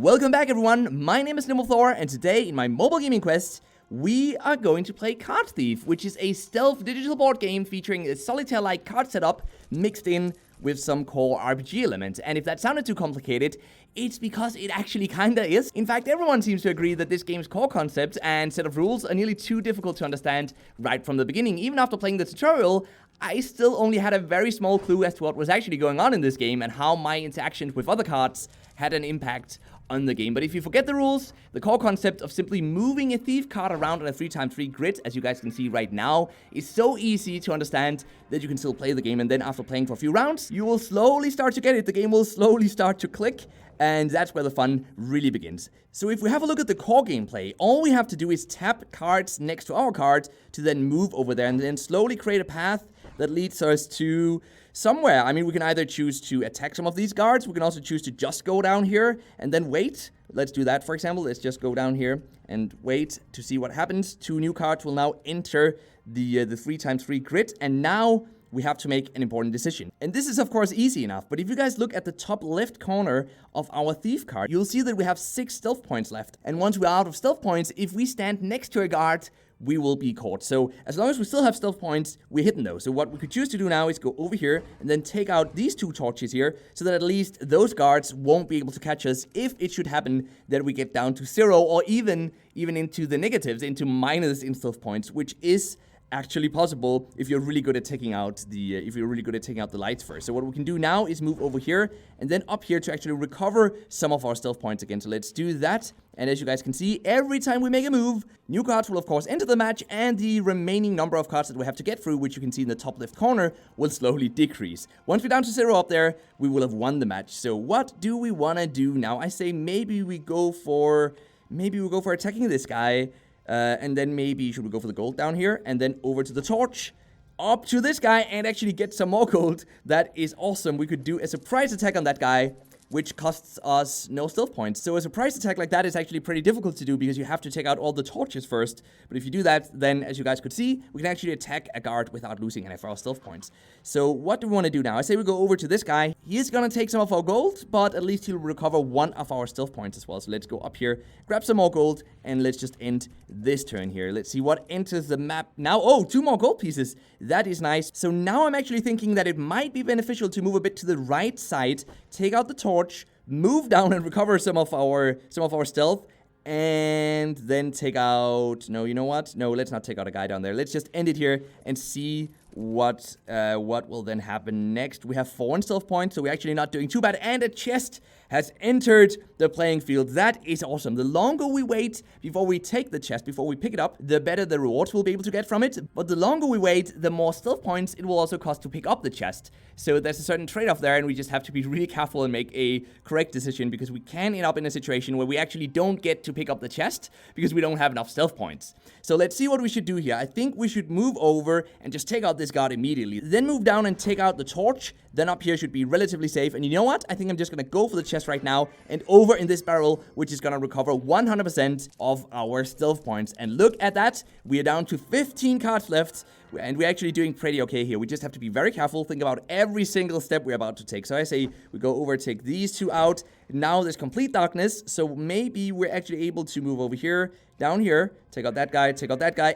Welcome back everyone, my name is NimbleThor, and today in my mobile gaming quest, we are going to play Card Thief, which is a stealth digital board game featuring a solitaire-like card setup mixed in with some core RPG elements. And if that sounded too complicated, it's because it actually kinda is. In fact, everyone seems to agree that this game's core concept and set of rules are nearly too difficult to understand right from the beginning. Even after playing the tutorial, I still only had a very small clue as to what was actually going on in this game and how my interactions with other cards had an impact on the game. But if you forget the rules, the core concept of simply moving a thief card around on a 3x3 grid, as you guys can see right now, is so easy to understand that you can still play the game, and then after playing for a few rounds, you will slowly start to get it. The game will slowly start to click, and that's where the fun really begins. So if we have a look at the core gameplay, all we have to do is tap cards next to our card to then move over there and then slowly create a path that leads us to somewhere. I mean, we can either choose to attack some of these guards, we can also choose to just go down here and then wait. Let's do that, for example. Let's just go down here and wait to see what happens. 2 new cards will now enter the 3x3 grid, and now we have to make an important decision. And this is of course easy enough, but if you guys look at the top left corner of our thief card, you'll see that we have 6 stealth points left. And once we're out of stealth points, if we stand next to a guard, we will be caught. So as long as we still have stealth points, we're hidden though. So what we could choose to do now is go over here and then take out these 2 torches here, so that at least those guards won't be able to catch us if it should happen that we get down to 0 or even into the negatives, into minus in stealth points, which is actually possible if you're really good at taking out the lights first. So what we can do now is move over here and then up here to actually recover some of our stealth points again. So let's do that. And as you guys can see, every time we make a move, new cards will of course enter the match, and the remaining number of cards that we have to get through, which you can see in the top left corner, will slowly decrease. Once we're down to 0 up there, we will have won the match. So what do we want to do now? I say maybe we go for attacking this guy. And then maybe should we go for the gold down here, and then over to the torch, up to this guy, and actually get some more gold. That is awesome. We could do a surprise attack on that guy, which costs us no stealth points. So a surprise attack like that is actually pretty difficult to do because you have to take out all the torches first. But if you do that, then as you guys could see, we can actually attack a guard without losing any of our stealth points. So what do we want to do now? I say we go over to this guy. He is going to take some of our gold, but at least he'll recover 1 of our stealth points as well. So let's go up here, grab some more gold, and let's just end this turn here. Let's see what enters the map now. Oh, 2 more gold pieces. That is nice. So now I'm actually thinking that it might be beneficial to move a bit to the right side, take out the torch, move down and recover some of our stealth, and then take out... No, you know what? No, let's not take out a guy down there. Let's just end it here and see what will then happen next. We have 4 stealth points, so we're actually not doing too bad. And a chest has entered the playing field. That is awesome. The longer we wait before we take the chest, before we pick it up, the better the rewards we'll be able to get from it. But the longer we wait, the more stealth points it will also cost to pick up the chest. So there's a certain trade-off there, and we just have to be really careful and make a correct decision, because we can end up in a situation where we actually don't get to pick up the chest because we don't have enough stealth points. So let's see what we should do here. I think we should move over and just take out this guard immediately. Then move down and take out the torch. Then up here should be relatively safe. And you know what? I think I'm just going to go for the chest right now and over in this barrel, which is going to recover 100% of our stealth points. And look at that. We are down to 15 cards left. And we're actually doing pretty okay here. We just have to be very careful, think about every single step we're about to take. So I say we go over, take these 2 out. Now there's complete darkness, so maybe we're actually able to move over here, down here, take out that guy,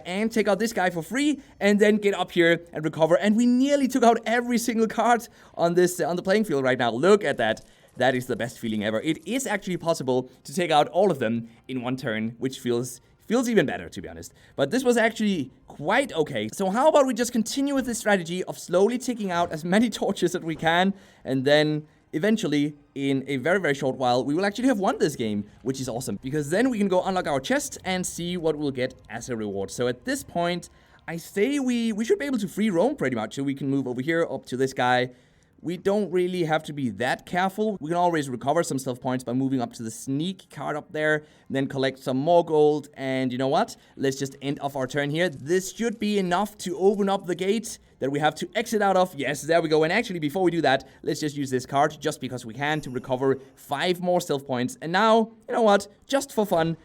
and take out this guy for free, and then get up here and recover. And we nearly took out every single card on this on the playing field right now. Look at that. That is the best feeling ever. It is actually possible to take out all of them in one turn, which feels even better, to be honest. But this was actually quite okay. So how about we just continue with this strategy of slowly taking out as many torches as we can, and then eventually, in a very, very short while, we will actually have won this game, which is awesome, because then we can go unlock our chest and see what we'll get as a reward. So at this point, I say we should be able to free roam pretty much. So we can move over here up to this guy. We don't really have to be that careful. We can always recover some stealth points by moving up to the sneak card up there, then collect some more gold. And you know what? Let's just end off our turn here. This should be enough to open up the gate that we have to exit out of. Yes, there we go. And actually, before we do that, let's just use this card just because we can to recover 5 more stealth points. And now, you know what? Just for fun,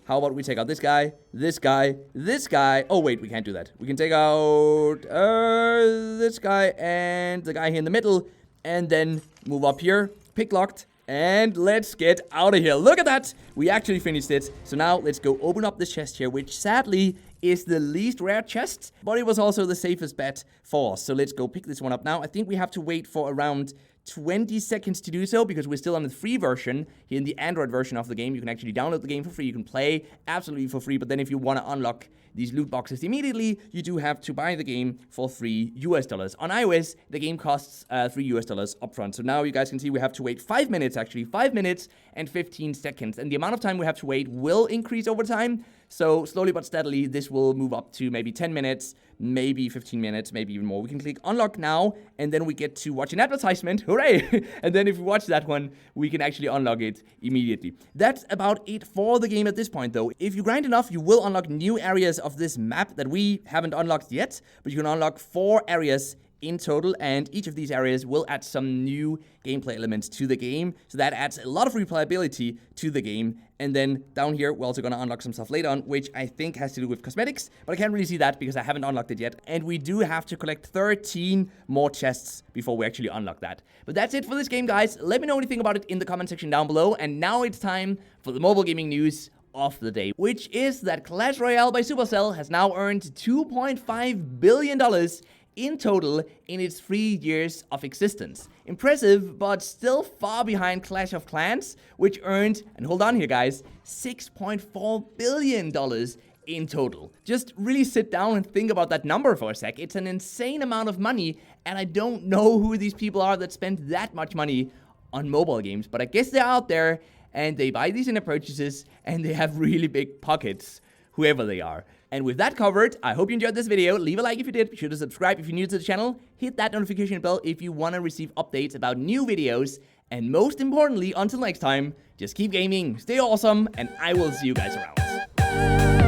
how about we take out this guy, this guy, this guy. Oh, wait, we can't do that. We can take out this guy and the guy here in the middle, and then move up here, pick locked, And let's get out of here. Look at that. We actually finished it. So now let's go open up this chest here, which sadly is the least rare chest, but it was also the safest bet for us. So let's go pick this one up now. I think we have to wait for around 20 seconds to do so because we're still on the free version. Here in the Android version of the game, you can actually download the game for free. You can play absolutely for free, but then if you want to unlock these loot boxes immediately, you do have to buy the game for $3. On iOS, the game costs $3 upfront. So now you guys can see we have to wait 5 minutes, actually 5 minutes and 15 seconds. And the amount of time we have to wait will increase over time. So slowly but steadily, this will move up to maybe 10 minutes, maybe 15 minutes, maybe even more. We can click unlock now, and then we get to watch an advertisement. Hooray! And then if we watch that one, we can actually unlock it immediately. That's about it for the game at this point, though. If you grind enough, you will unlock new areas of this map that we haven't unlocked yet, but you can unlock 4 areas in total, and each of these areas will add some new gameplay elements to the game, so that adds a lot of replayability to the game. And then down here, we're also going to unlock some stuff later on, which I think has to do with cosmetics, but I can't really see that because I haven't unlocked it yet. And we do have to collect 13 more chests before we actually unlock that. But that's it for this game, guys. Let me know anything about it in the comment section down below. And now it's time for the mobile gaming news of the day, which is that Clash Royale by Supercell has now earned $2.5 billion in total in its 3 years of existence. Impressive, but still far behind Clash of Clans, which earned, and hold on here guys, $6.4 billion in total. Just really sit down and think about that number for a sec. It's an insane amount of money, and I don't know who these people are that spend that much money on mobile games, but I guess they're out there, and they buy these in-app purchases, and they have really big pockets, whoever they are. And with that covered, I hope you enjoyed this video. Leave a like if you did. Be sure to subscribe if you're new to the channel. Hit that notification bell if you want to receive updates about new videos. And most importantly, until next time, just keep gaming, stay awesome, and I will see you guys around.